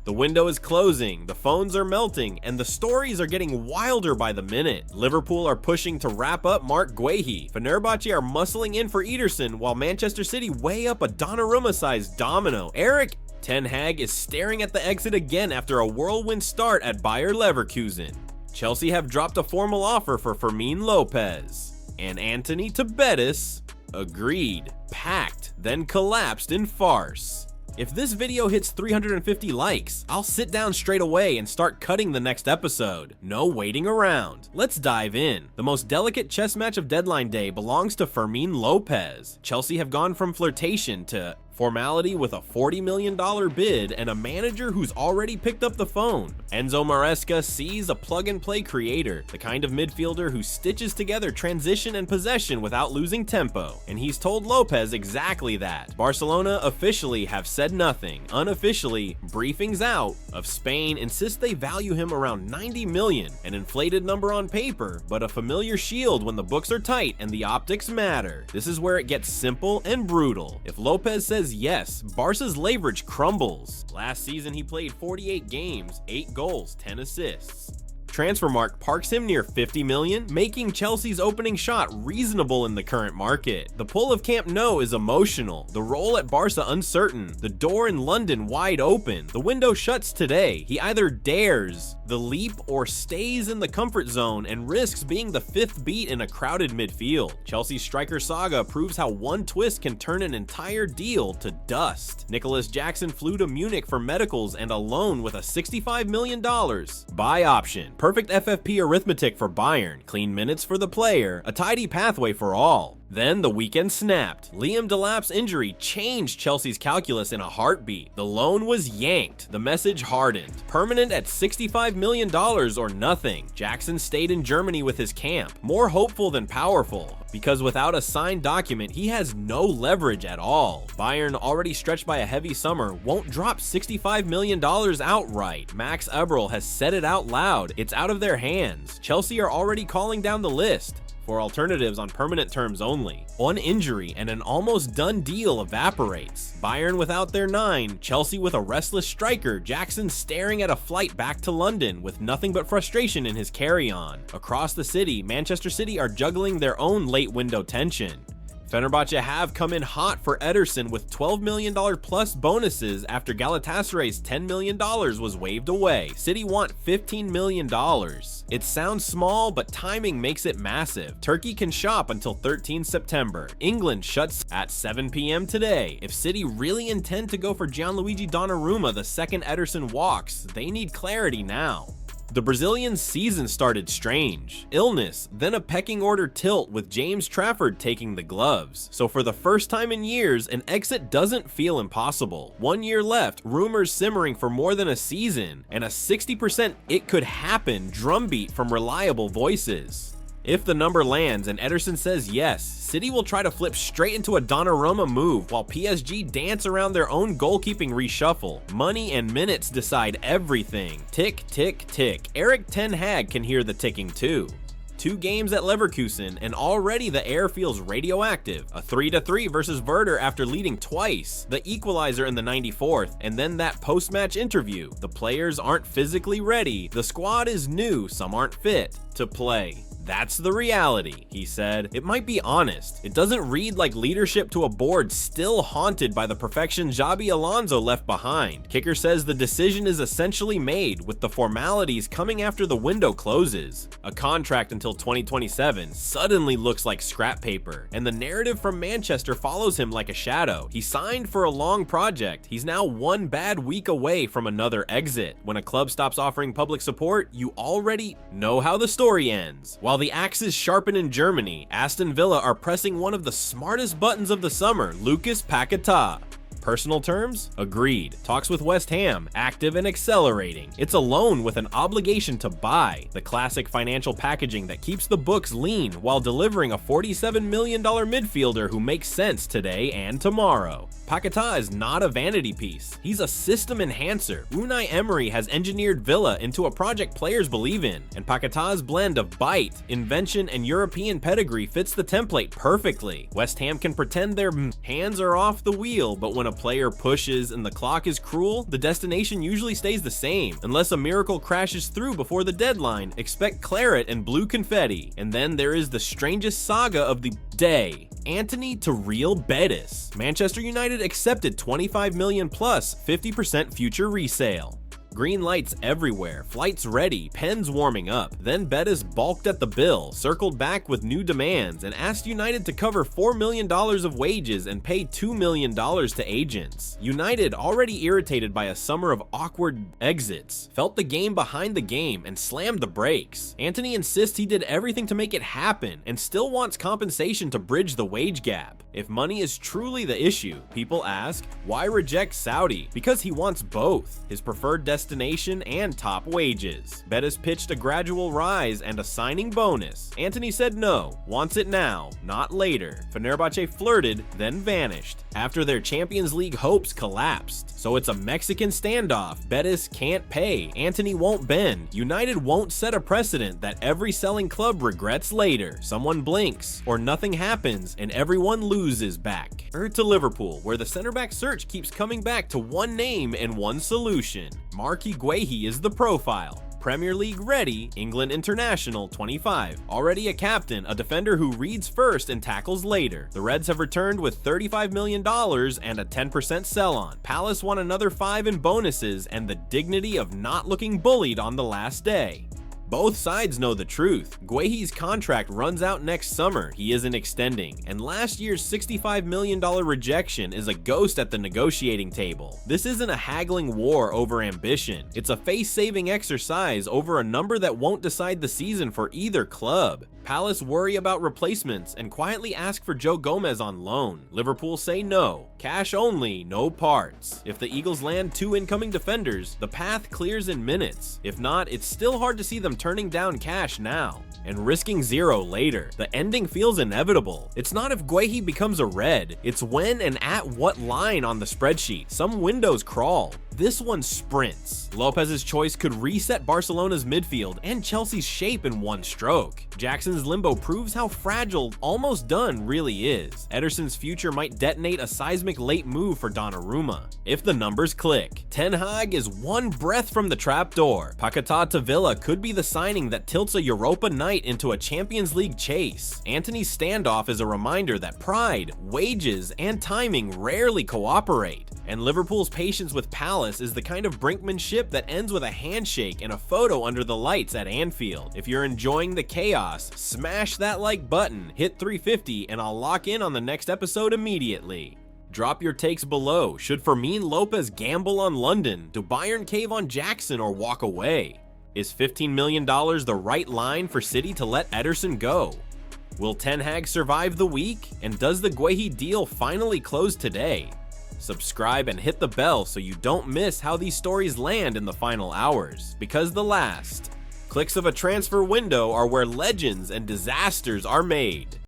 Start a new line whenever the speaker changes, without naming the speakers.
The window is closing, the phones are melting, and the stories are getting wilder by the minute. Liverpool are pushing to wrap up Marc Guehi. Fenerbahçe are muscling in for Ederson, while Manchester City weigh up a Donnarumma-sized domino. Erik Ten Hag is staring at the exit again after a whirlwind start at Bayer Leverkusen. Chelsea have dropped a formal offer for Fermín López. And Antony to Betis agreed, packed, then collapsed in farce. If this video hits 350 likes, I'll sit down straight away and start cutting the next episode. No waiting around. Let's dive in. The most delicate chess match of deadline day belongs to Fermín López. Chelsea have gone from flirtation to formality with a $40 million bid and a manager who's already picked up the phone. Enzo Maresca sees a plug-and-play creator, the kind of midfielder who stitches together transition and possession without losing tempo, and he's told Lopez exactly that. Barcelona officially have said nothing. Unofficially, briefings out of Spain insist they value him around 90 million, an inflated number on paper, but a familiar shield when the books are tight and the optics matter. This is where it gets simple and brutal. If Lopez says yes, Barca's leverage crumbles. Last season he played 48 games, 8 goals, 10 assists. Transfermarkt parks him near 50 million, making Chelsea's opening shot reasonable in the current market. The pull of Camp Nou is emotional, the role at Barca uncertain, the door in London wide open. The window shuts today. He either dares the leap or stays in the comfort zone and risks being the fifth beat in a crowded midfield. Chelsea's striker saga proves how one twist can turn an entire deal to dust. Nicholas Jackson flew to Munich for medicals and a loan with a $65 million buy option. Perfect FFP arithmetic for Bayern, clean minutes for the player, a tidy pathway for all. Then the weekend snapped. Liam Delap's injury changed Chelsea's calculus in a heartbeat. The loan was yanked. The message hardened. Permanent at $65 million or nothing. Jackson stayed in Germany with his camp. More hopeful than powerful, because without a signed document, he has no leverage at all. Bayern, already stretched by a heavy summer, won't drop $65 million outright. Max Eberl has said it out loud. It's out of their hands. Chelsea are already calling down the list for alternatives on permanent terms only. One injury and an almost done deal evaporates. Bayern without their 9, Chelsea with a restless striker, Jackson staring at a flight back to London with nothing but frustration in his carry-on. Across the city, Manchester City are juggling their own late window tension. Fenerbahçe have come in hot for Ederson with $12 million plus bonuses after Galatasaray's $10 million was waved away. City want $15 million. It sounds small, but timing makes it massive. Turkey can shop until 13 September. England shuts at 7 p.m. today. If City really intend to go for Gianluigi Donnarumma the second Ederson walks, they need clarity now. The Brazilian season started strange. Illness, then a pecking order tilt with James Trafford taking the gloves. So for the first time in years, an exit doesn't feel impossible. 1 year left, rumors simmering for more than a season, and a 60% it could happen drumbeat from reliable voices. If the number lands and Ederson says yes, City will try to flip straight into a Donnarumma move while PSG dance around their own goalkeeping reshuffle. Money and minutes decide everything. Tick, tick, tick. Erik Ten Hag can hear the ticking too. 2 games at Leverkusen, and already the air feels radioactive. A 3-3 versus Werder after leading twice, the equalizer in the 94th, and then that post-match interview. The players aren't physically ready, the squad is new, some aren't fit to play. That's the reality, he said. It might be honest. It doesn't read like leadership to a board still haunted by the perfection Xabi Alonso left behind. Kicker says the decision is essentially made, with the formalities coming after the window closes. A contract until 2027 suddenly looks like scrap paper, and the narrative from Manchester follows him like a shadow. He signed for a long project. He's now 1 bad week away from another exit. When a club stops offering public support, you already know how the story ends. While the axes sharpen in Germany, Aston Villa are pressing one of the smartest buttons of the summer, Lucas Paquetá. Personal terms? Agreed. Talks with West Ham, active and accelerating. It's a loan with an obligation to buy. The classic financial packaging that keeps the books lean while delivering a $47 million midfielder who makes sense today and tomorrow. Paquetá is not a vanity piece. He's a system enhancer. Unai Emery has engineered Villa into a project players believe in, and Paquetá's blend of bite, invention, and European pedigree fits the template perfectly. West Ham can pretend their hands are off the wheel, but when a player pushes and the clock is cruel, the destination usually stays the same. Unless a miracle crashes through before the deadline, expect claret and blue confetti. And then there is the strangest saga of the day. Antony to Real Betis. Manchester United accepted 25 million plus 50% future resale. Green lights everywhere, flights ready, pens warming up. Then Betis balked at the bill, circled back with new demands, and asked United to cover $4 million of wages and pay $2 million to agents. United, already irritated by a summer of awkward exits, felt the game behind the game and slammed the brakes. Antony insists he did everything to make it happen and still wants compensation to bridge the wage gap. If money is truly the issue, people ask, why reject Saudi? Because he wants both, his preferred destination and top wages. Betis pitched a gradual rise and a signing bonus. Antony said no, wants it now, not later. Fenerbahçe flirted, then vanished, after their Champions League hopes collapsed. So it's a Mexican standoff. Betis can't pay, Antony won't bend. United won't set a precedent that every selling club regrets later. Someone blinks, or nothing happens, and everyone loses back. To Liverpool, where the center back search keeps coming back to one name and one solution. Marc Guehi is the profile. Premier League ready, England international, 25. Already a captain, a defender who reads first and tackles later. The Reds have returned with $35 million and a 10% sell-on. Palace won another 5 in bonuses and the dignity of not looking bullied on the last day. Both sides know the truth. Guehi's contract runs out next summer, he isn't extending, and last year's $65 million rejection is a ghost at the negotiating table. This isn't a haggling war over ambition, it's a face-saving exercise over a number that won't decide the season for either club. Palace worry about replacements and quietly ask for Joe Gomez on loan. Liverpool say no, cash only, no parts. If the Eagles land 2 incoming defenders, the path clears in minutes. If not, it's still hard to see them turning down cash now and risking 0 later. The ending feels inevitable. It's not if Guehi becomes a Red, it's when and at what line on the spreadsheet. Some windows crawl. This one sprints. Lopez's choice could reset Barcelona's midfield and Chelsea's shape in one stroke. Jackson's limbo proves how fragile almost done really is. Ederson's future might detonate a seismic late move for Donnarumma. If the numbers click, Ten Hag is one breath from the trapdoor. Paquetá to Villa could be the signing that tilts a Europa night into a Champions League chase. Antony's standoff is a reminder that pride, wages, and timing rarely cooperate. And Liverpool's patience with Palace is the kind of brinkmanship that ends with a handshake and a photo under the lights at Anfield. If you're enjoying the chaos, smash that like button, hit 350, and I'll lock in on the next episode immediately. Drop your takes below. Should Fermín López gamble on London? Do Bayern cave on Jackson or walk away? Is $15 million the right line for City to let Ederson go? Will Ten Hag survive the week? And does the Guehi deal finally close today? Subscribe and hit the bell so you don't miss how these stories land in the final hours, because the last clicks of a transfer window are where legends and disasters are made.